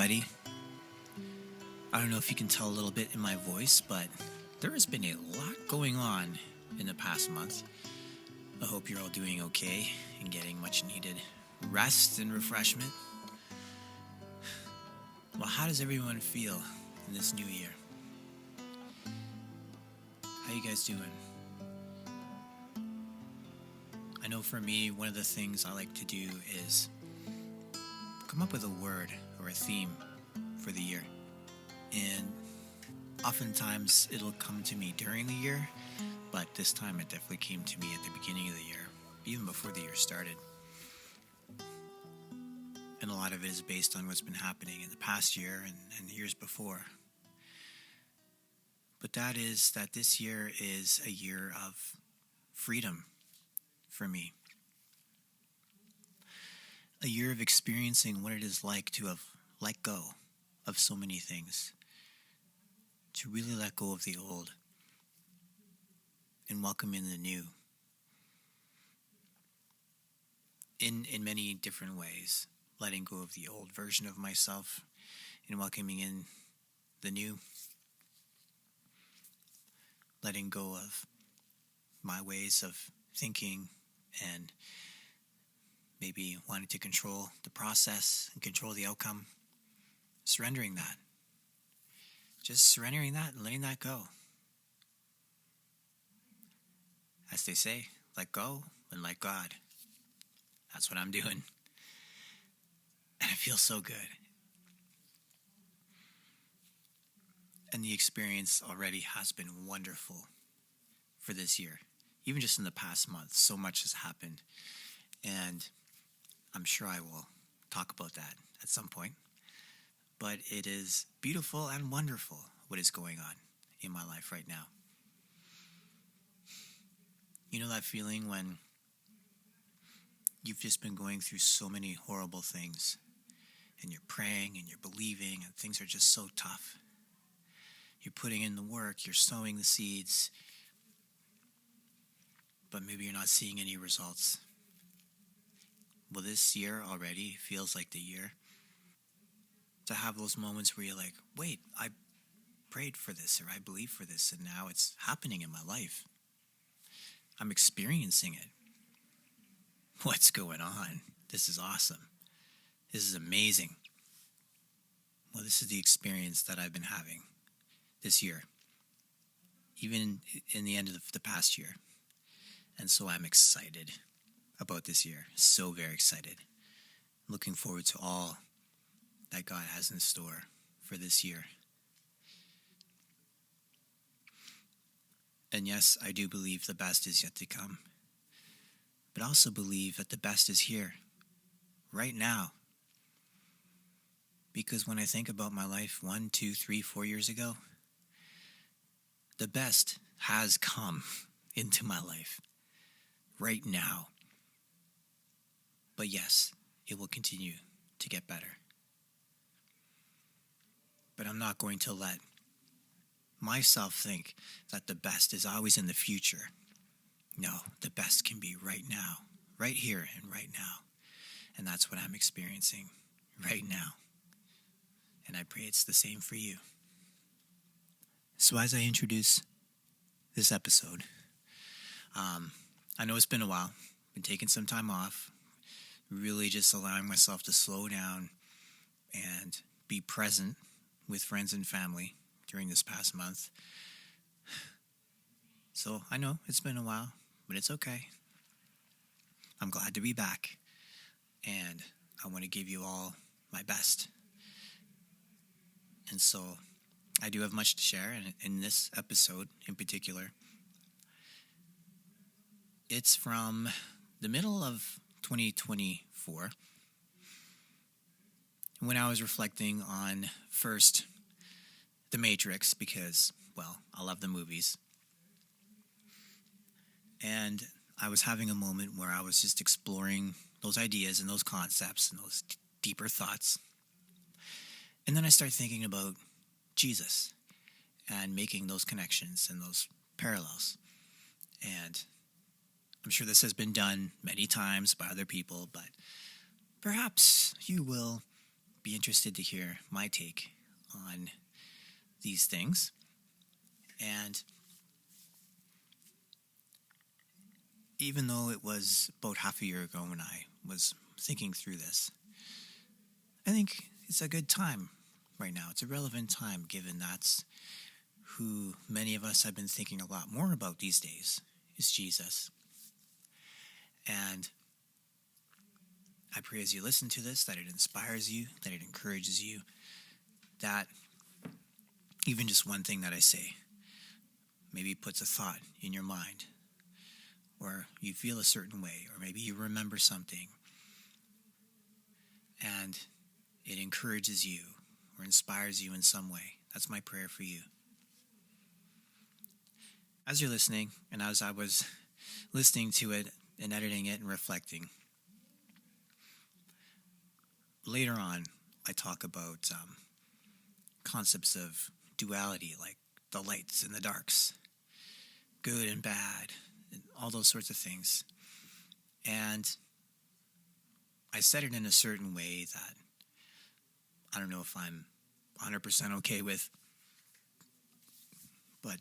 everybody. I don't know if you can tell a little bit in my voice, but there has been a lot going on in the past month. I hope you're all doing okay and getting much needed rest and refreshment. Well, how does everyone feel in this new year? How you guys doing? I know for me, one of the things I like to do is come up with a word or a theme for the year. And oftentimes it'll come to me during the year, but this time it definitely came to me at the beginning of the year, even before the year started. And a lot of it is based on what's been happening in the past year and the years before. But that is that this year is a year of freedom for me. A year of experiencing what it is like to have let go of so many things. To really let go of the old and welcome in the new. In many different ways. Letting go of the old version of myself and welcoming in the new. Letting go of my ways of thinking and maybe wanting to control the process and control the outcome. Surrendering that. Just surrendering that and letting that go. As they say, let go and let God. That's what I'm doing. And it feels so good. And the experience already has been wonderful for this year. Even just in the past month, so much has happened. And I'm sure I will talk about that at some point. But it is beautiful and wonderful what is going on in my life right now. You know that feeling when you've just been going through so many horrible things and you're praying and you're believing and things are just so tough. You're putting in the work, you're sowing the seeds, but maybe you're not seeing any results. Well, this year already feels like the year to have those moments where you're like, wait, I prayed for this or I believe for this and now it's happening in my life. I'm experiencing it. What's going on? This is awesome. This is amazing. Well, this is the experience that I've been having this year, even in the end of the past year. And so I'm excited about this year. So very excited. Looking forward to all that God has in store for this year. And yes, I do believe the best is yet to come. But I also believe that the best is here, right now. Because when I think about my life 1, 2, 3, 4 years ago, the best has come into my life right now. But yes, it will continue to get better. But I'm not going to let myself think that the best is always in the future. No, the best can be right now, right here and right now. And that's what I'm experiencing right now. And I pray it's the same for you. So as I introduce this episode, I know it's been a while. Been taking some time off. Really just allowing myself to slow down and be present with friends and family during this past month. So I know it's been a while, but it's okay. I'm glad to be back. And I want to give you all my best. And so I do have much to share in this episode in particular. It's from the middle of 2024 when I was reflecting on first The Matrix because, well, I love the movies. And I was having a moment where I was just exploring those ideas and those concepts and those deeper thoughts. And then I started thinking about Jesus and making those connections and those parallels. And I'm sure this has been done many times by other people, but perhaps you will be interested to hear my take on these things. And even though it was about half a year ago when I was thinking through this, I think it's a good time right now. It's a relevant time, given that's who many of us have been thinking a lot more about these days, is Jesus. And I pray as you listen to this that it inspires you, that it encourages you, that even just one thing that I say maybe puts a thought in your mind, or you feel a certain way, or maybe you remember something, and it encourages you or inspires you in some way. That's my prayer for you. As you're listening, and as I was listening to it and editing it and reflecting, later on I talk about concepts of duality, like the lights and the darks, good and bad, and all those sorts of things. And I said it in a certain way that I don't know if I'm 100% okay with, but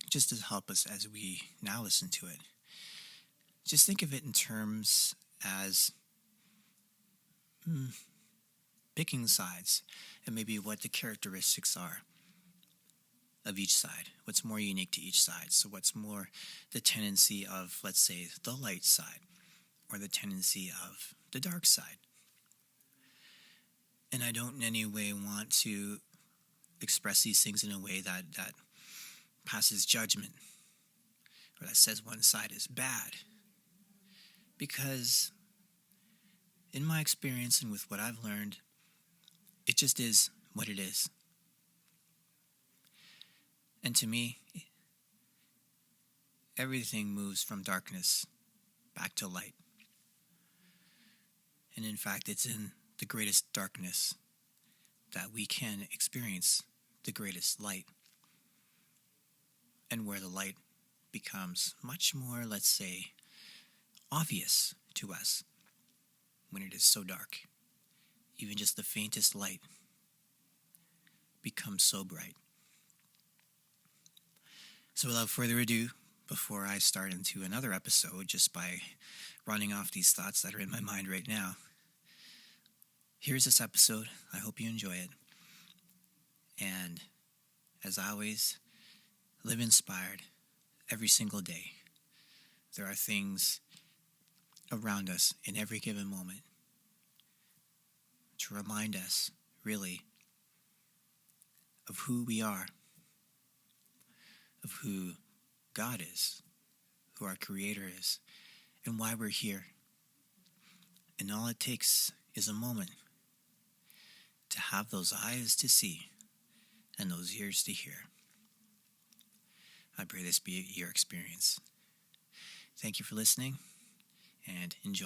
just to help us as we now listen to it, just think of it in terms as picking sides and maybe what the characteristics are of each side, what's more unique to each side. So what's more the tendency of, let's say, the light side, or the tendency of the dark side. And I don't in any way want to express these things in a way that passes judgment, or that says one side is bad. Because in my experience and with what I've learned, it just is what it is. And to me, everything moves from darkness back to light. And in fact, it's in the greatest darkness that we can experience the greatest light. And where the light becomes much more, let's say, obvious to us when it is so dark. Even just the faintest light becomes so bright. So without further ado, before I start into another episode, just by running off these thoughts that are in my mind right now, here's this episode. I hope you enjoy it. And as always, live inspired every single day. There are things around us in every given moment to remind us, really, of who we are, of who God is, who our Creator is, and why we're here. And all it takes is a moment to have those eyes to see and those ears to hear. I pray this be your experience. Thank you for listening, and enjoy.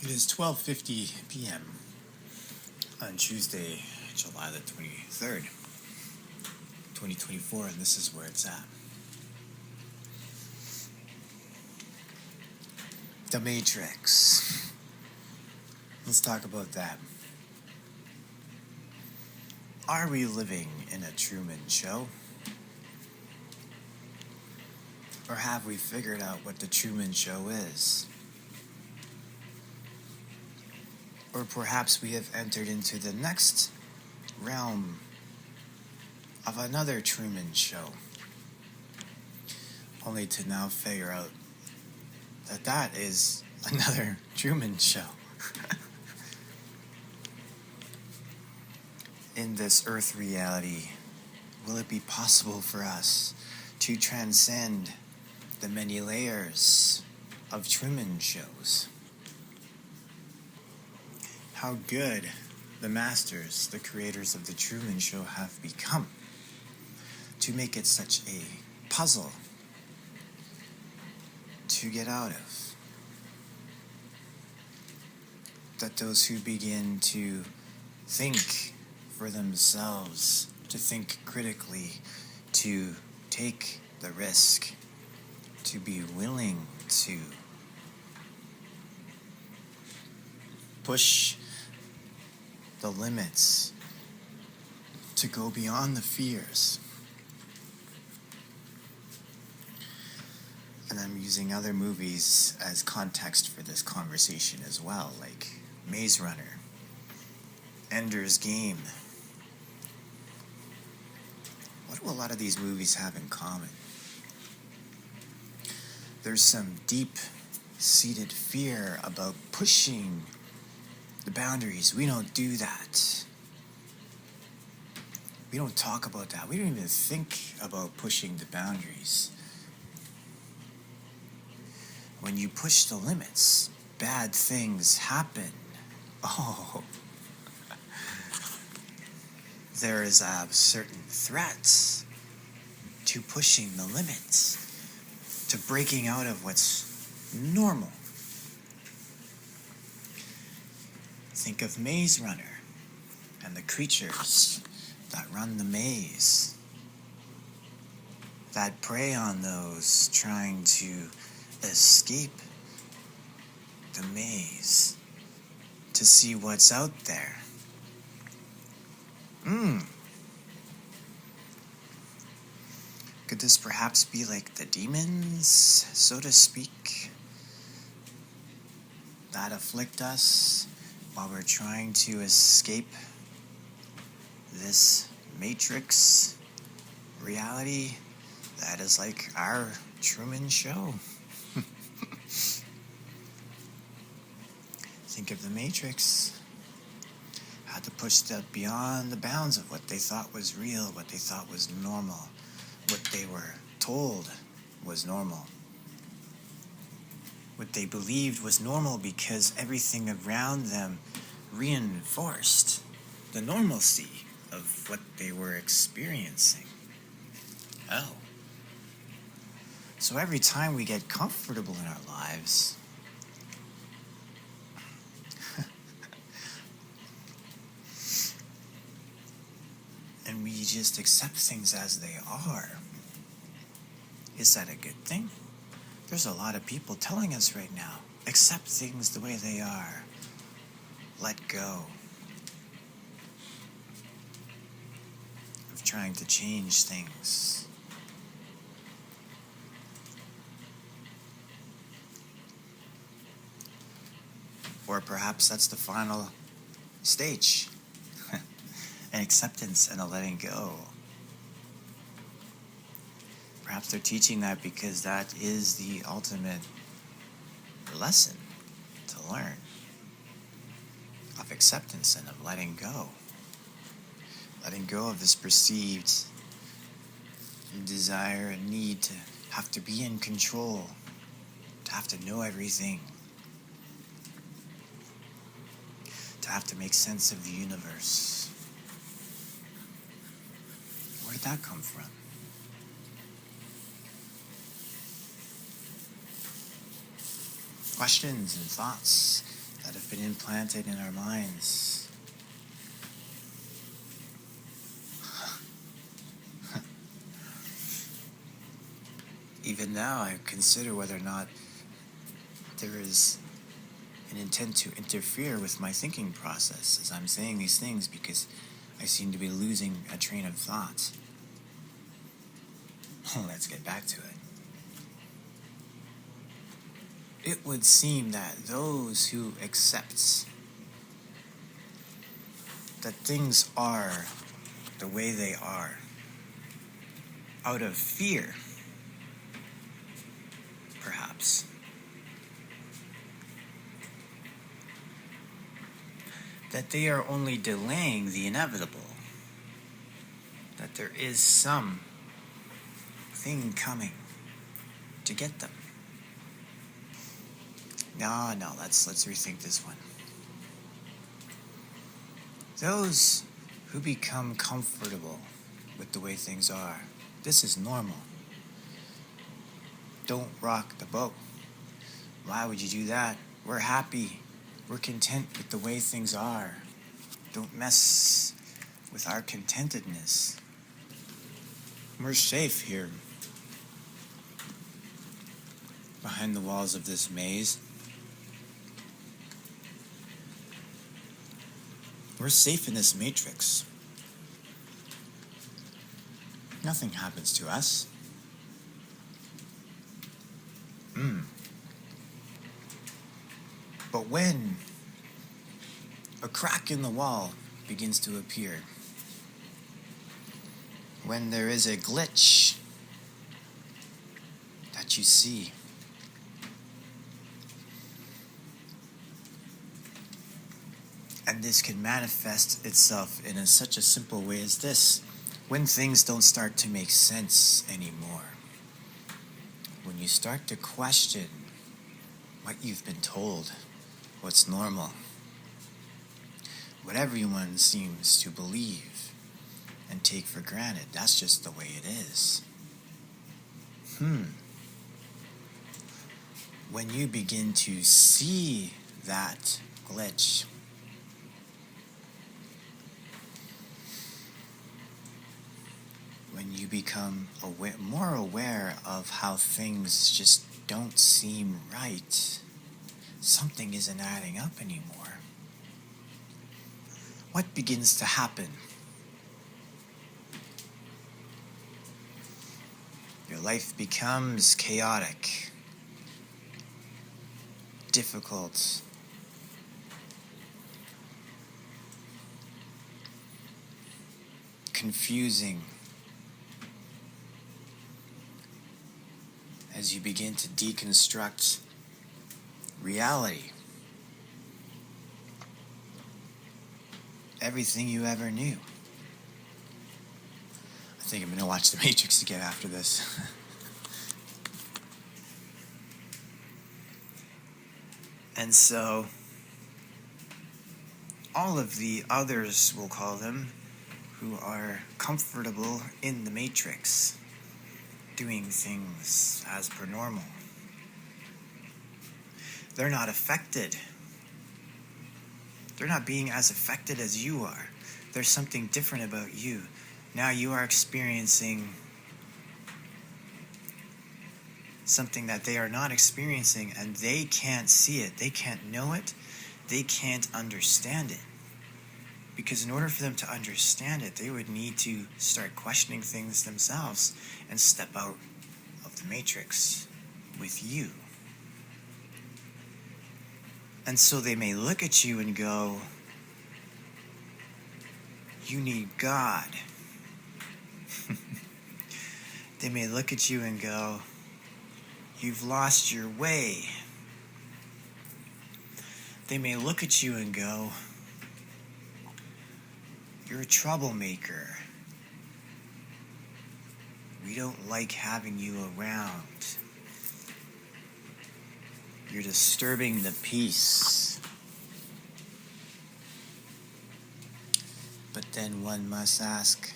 It is 12:50 p.m. on Tuesday, July the 23rd, 2024, and this is where it's at. The Matrix. Let's talk about that. Are we living in a Truman Show? Or have we figured out what the Truman Show is? Or perhaps we have entered into the next realm of another Truman Show, only to now figure out that that is another Truman Show. In this earth reality, will it be possible for us to transcend the many layers of Truman Shows? How good the masters, the creators of the Truman Show, have become to make it such a puzzle to get out of. That those who begin to think for themselves, to think critically, to take the risk, to be willing to push the limits, to go beyond the fears. And I'm using other movies as context for this conversation as well, like Maze Runner, Ender's Game. What do a lot of these movies have in common? There's some deep-seated fear about pushing the boundaries. We don't do that. We don't talk about that. We don't even think about pushing the boundaries. When you push the limits, bad things happen. Oh, there is a certain threat to pushing the limits, to breaking out of what's normal. Think of Maze Runner and the creatures that run the maze, that prey on those trying to escape the maze, to see what's out there. Could this perhaps be like the demons, so to speak, that afflict us while we're trying to escape this matrix reality that is like our Truman Show? Think of the Matrix. Had to push that beyond the bounds of what they thought was real, what they thought was normal, what they were told was normal, what they believed was normal because everything around them reinforced the normalcy of what they were experiencing. Oh. So every time we get comfortable in our lives, and we just accept things as they are, is that a good thing? There's a lot of people telling us right now, accept things the way they are. Let go of trying to change things. Or perhaps that's the final stage. An acceptance and a letting go. Perhaps they're teaching that because that is the ultimate lesson to learn, of acceptance and of letting go. Letting go of this perceived desire and need to have to be in control, to have to know everything, to have to make sense of the universe. Where did that come from? Questions and thoughts that have been implanted in our minds. Even now, I consider whether or not there is an intent to interfere with my thinking process as I'm saying these things, because I seem to be losing a train of thought. Let's get back to it. It would seem that those who accept that things are the way they are, out of fear, perhaps, that they are only delaying the inevitable, that there is some thing coming to get them. No, let's rethink this one. Those who become comfortable with the way things are, this is normal. Don't rock the boat. Why would you do that? We're happy. We're content with the way things are. Don't mess with our contentedness. We're safe here, behind the walls of this maze. We're safe in this matrix. Nothing happens to us. But when a crack in the wall begins to appear, when there is a glitch that you see, and this can manifest itself in such a simple way as this: when things don't start to make sense anymore, when you start to question what you've been told, what's normal, what everyone seems to believe and take for granted, that's just the way it is. When you begin to see that glitch, when you become more aware of how things just don't seem right, something isn't adding up anymore. What begins to happen? Your life becomes chaotic, difficult, confusing, as you begin to deconstruct reality. Everything you ever knew. I think I'm going to watch The Matrix again after this. And so, all of the others, we'll call them, who are comfortable in the Matrix, doing things as per normal, they're not affected. They're not being as affected as you are. There's something different about you. Now you are experiencing something that they are not experiencing, and they can't see it. They can't know it. They can't understand it. Because in order for them to understand it, they would need to start questioning things themselves and step out of the matrix with you. And so they may look at you and go, "You need God." They may look at you and go, "You've lost your way." They may look at you and go, "You're a troublemaker. We don't like having you around. You're disturbing the peace." But then one must ask,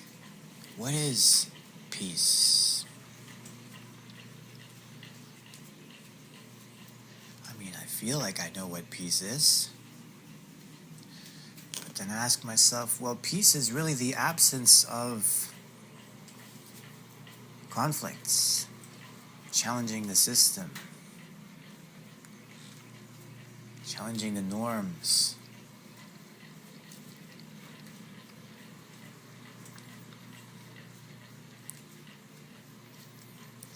what is peace? I mean, I feel like I know what peace is. But then I ask myself, well, peace is really the absence of conflicts, challenging the system, challenging the norms.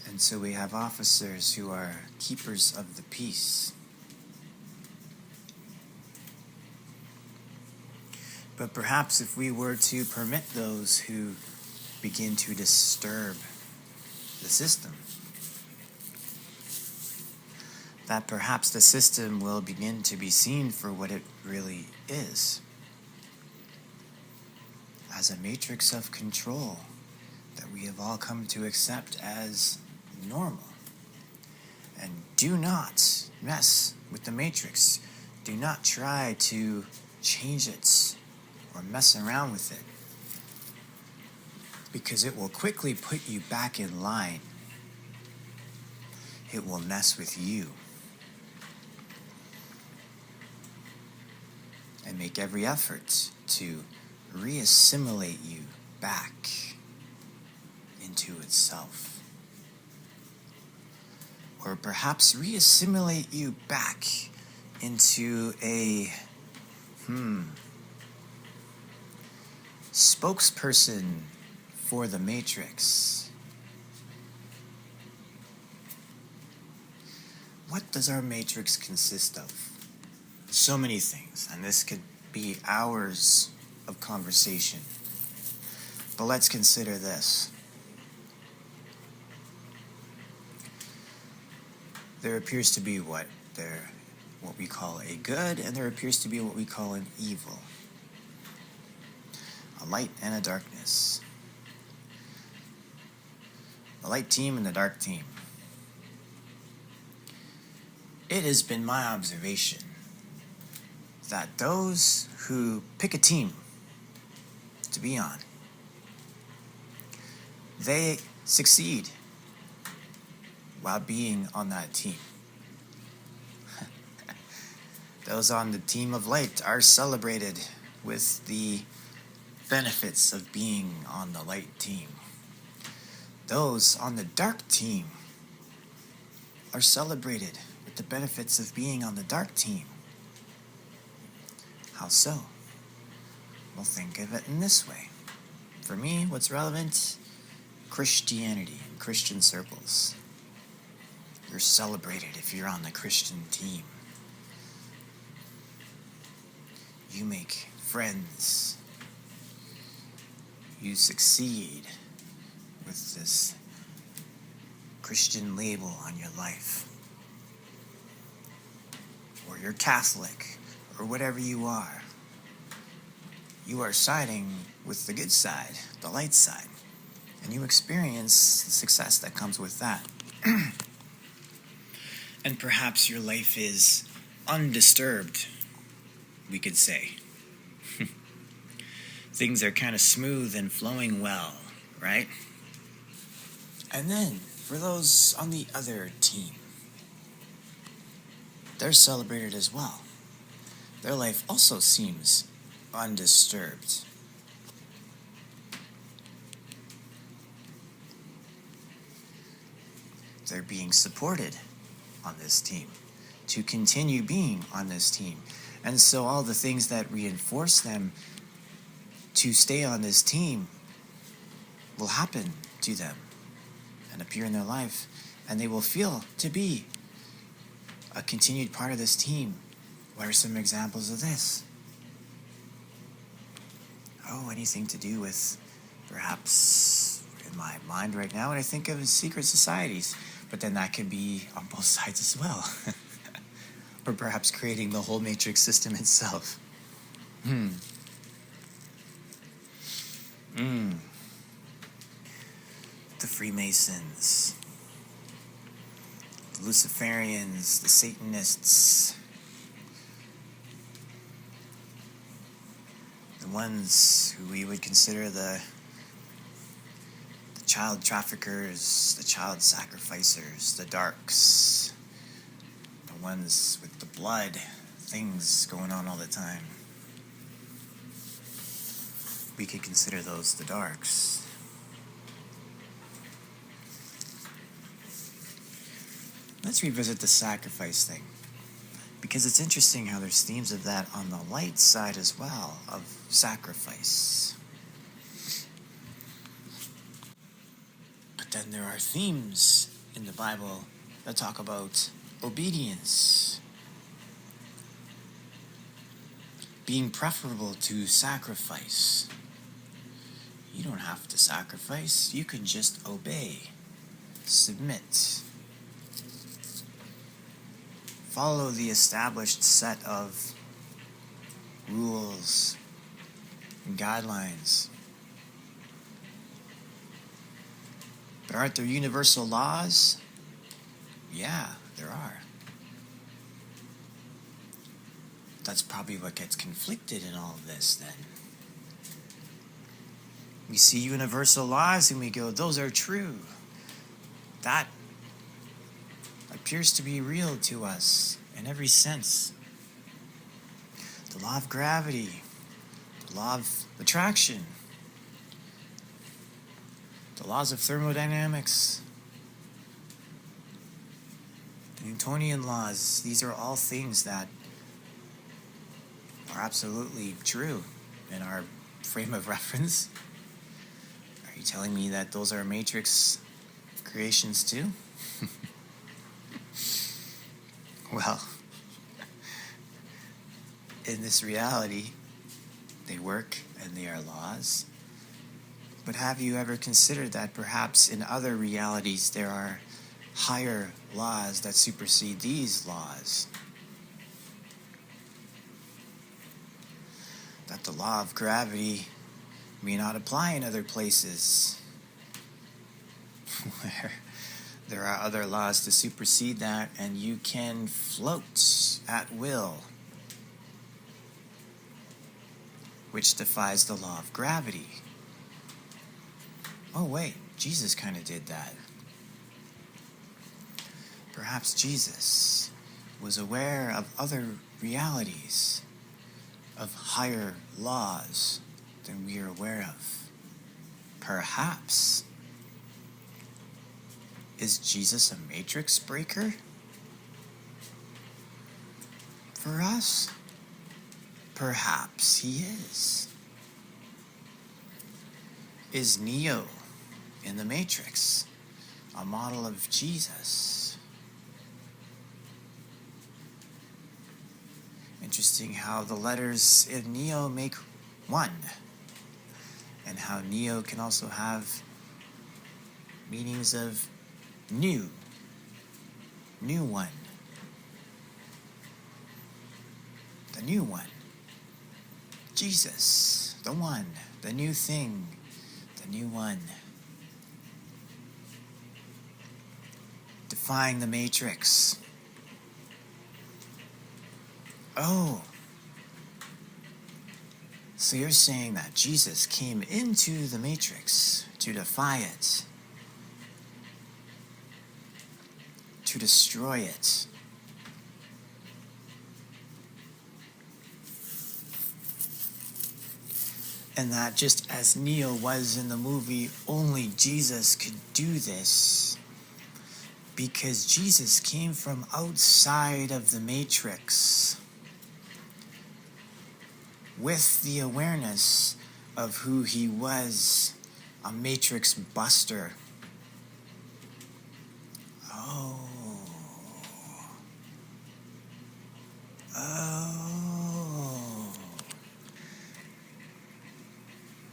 And so we have officers who are keepers of the peace. But perhaps if we were to permit those who begin to disturb the system, that perhaps the system will begin to be seen for what it really is, as a matrix of control that we have all come to accept as normal. And do not mess with the matrix. Do not try to change it or mess around with it, because it will quickly put you back in line. It will mess with you and make every effort to re-assimilate you back into itself. Or perhaps re-assimilate you back into a spokesperson for the Matrix. What does our Matrix consist of? So many things, and this could be hours of conversation. But let's consider this. There appears to be what we call a good, and there appears to be what we call an evil. A light and a darkness. The light team and the dark team. It has been my observation that those who pick a team to be on, they succeed while being on that team. Those on the team of light are celebrated with the benefits of being on the light team. Those on the dark team are celebrated with the benefits of being on the dark team. How so? Well, think of it in this way. For me, what's relevant? Christianity and Christian circles. You're celebrated if you're on the Christian team. You make friends. You succeed with this Christian label on your life. Or you're Catholic, or whatever you are. You are siding with the good side, the light side. And you experience the success that comes with that. And perhaps your life is undisturbed, we could say. Things are kind of smooth and flowing well, right? And then, for those on the other team, they're celebrated as well. Their life also seems undisturbed. They're being supported on this team to continue being on this team. And so all the things that reinforce them to stay on this team will happen to them and appear in their life, and they will feel to be a continued part of this team. What are some examples of this? Oh, anything to do with, perhaps, in my mind right now, what I think of as secret societies. But then that could be on both sides as well. Or perhaps creating the whole matrix system itself. The Freemasons, the Luciferians, the Satanists, the ones who we would consider the child traffickers, the child sacrificers, the darks, the ones with the blood, things going on all the time. We could consider those the darks. Let's revisit the sacrifice thing, because it's interesting how there's themes of that on the light side as well, of sacrifice. But then there are themes in the Bible that talk about obedience being preferable to sacrifice. You don't have to sacrifice, you can just obey, submit. Follow the established set of rules and guidelines. But aren't there universal laws? Yeah, there are. That's probably what gets conflicted in all of this then. We see universal laws and we go, those are true. That appears to be real to us in every sense. The law of gravity, the law of attraction, the laws of thermodynamics, the Newtonian laws, these are all things that are absolutely true and are frame of reference? Are you telling me that those are Matrix creations too? Well, in this reality, they work and they are laws. But have you ever considered that perhaps in other realities there are higher laws that supersede these laws? That the law of gravity may not apply in other places where there are other laws to supersede that, and you can float at will, which defies the law of gravity. Oh wait, Jesus kind of did that. Perhaps Jesus was aware of other realities, of higher laws than we are aware of. Perhaps. Is Jesus a matrix breaker? For us? Perhaps he is. Is Neo in the Matrix a model of Jesus? Interesting how the letters in Neo make one, and how Neo can also have meanings of new one, the new one, Jesus, the one, the new thing, the new one, defying the Matrix. Oh, so you're saying that Jesus came into the Matrix to defy it, to destroy it. And that just as Neo was in the movie, only Jesus could do this, because Jesus came from outside of the Matrix with the awareness of who he was, a Matrix buster. Oh.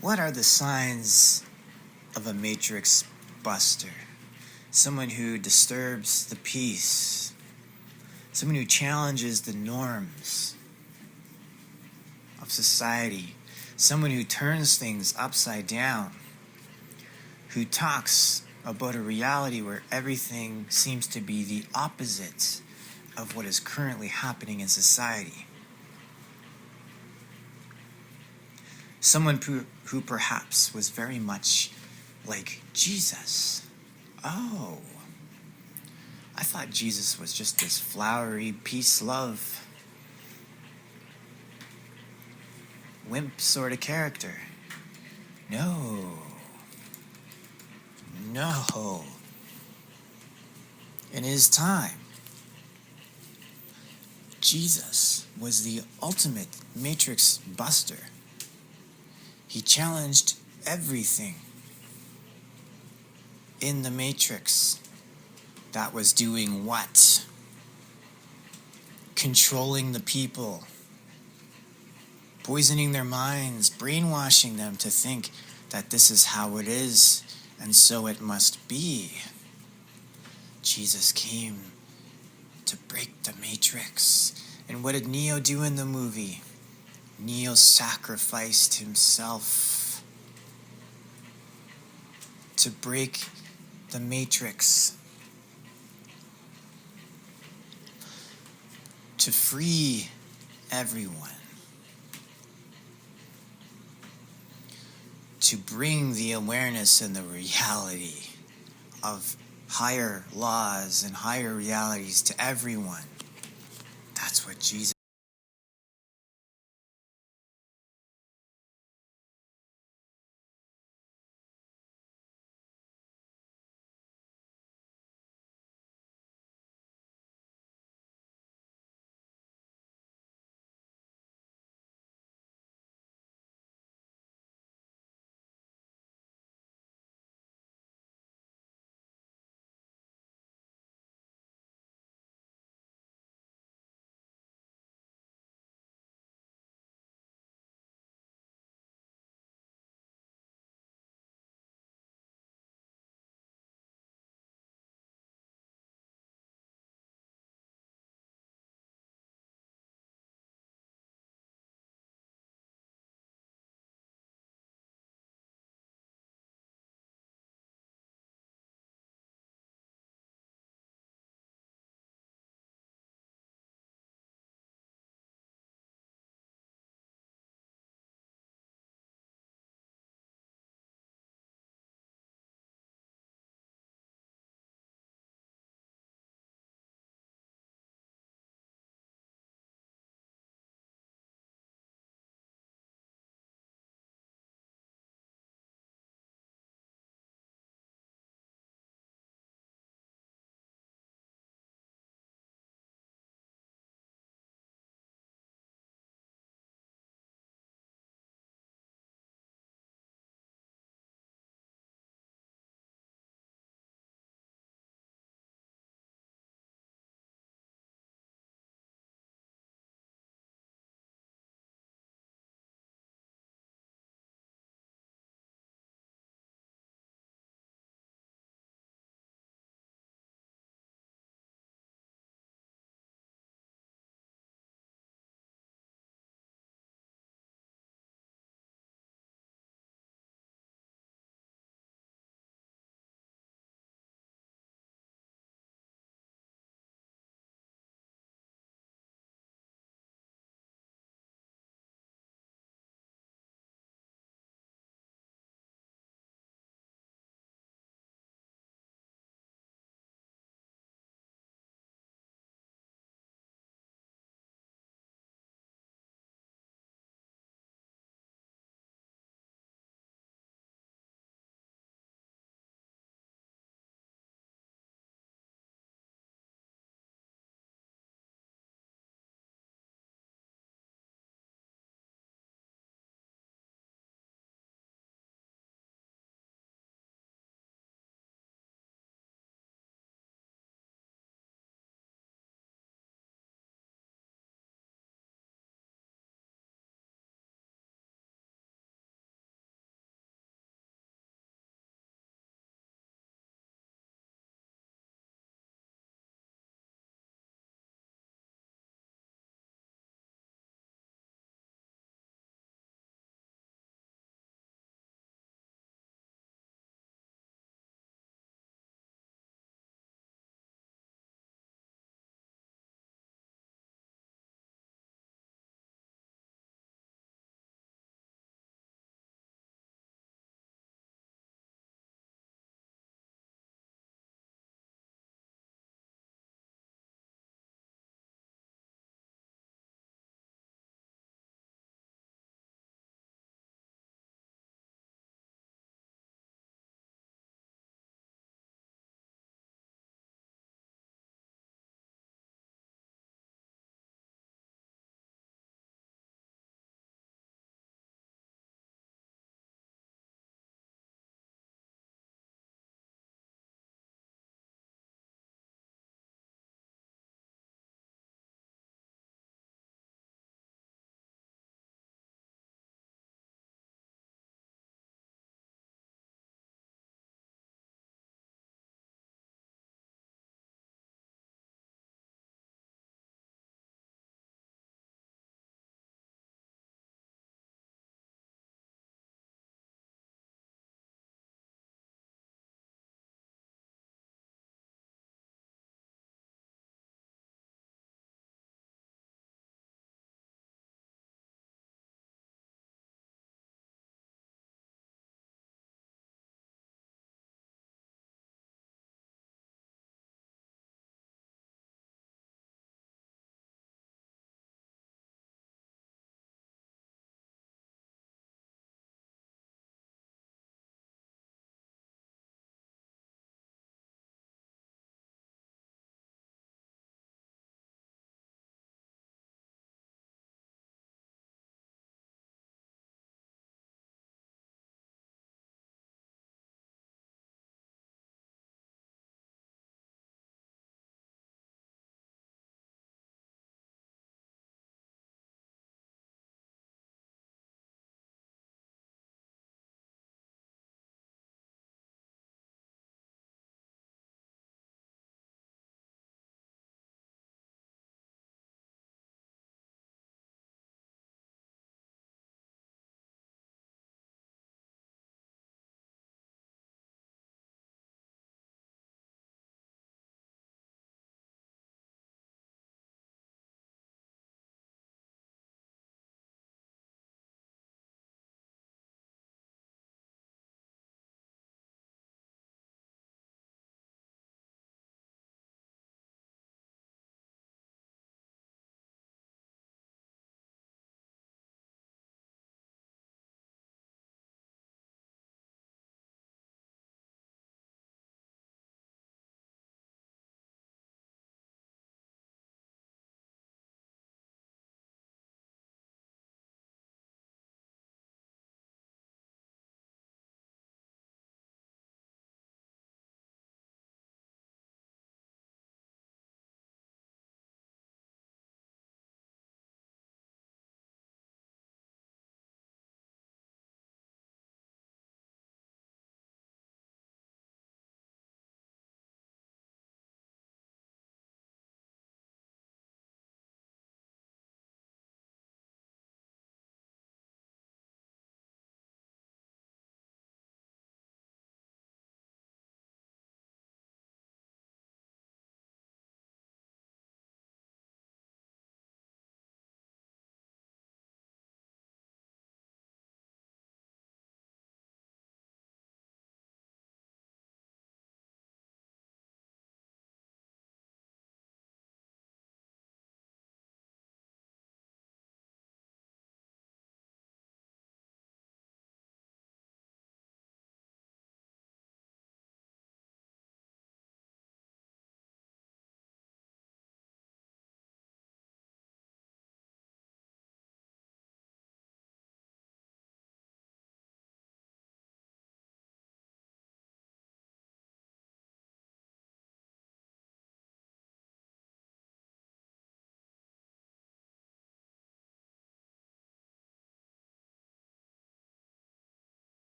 What are the signs of a Matrix buster? Someone who disturbs the peace. Someone who challenges the norms of society. Someone who turns things upside down. Who talks about a reality where everything seems to be the opposite of what is currently happening in society. Someone who perhaps was very much like Jesus. Oh, I thought Jesus was just this flowery peace, love, wimp sort of character. No. In his time, Jesus was the ultimate Matrix buster. He challenged everything in the Matrix that was doing what? Controlling the people, poisoning their minds, brainwashing them to think that this is how it is, and so it must be. Jesus came to break the Matrix. And what did Neo do in the movie? Neo sacrificed himself to break the Matrix, to free everyone, to bring the awareness and the reality of higher laws and higher realities to everyone. That's what Jesus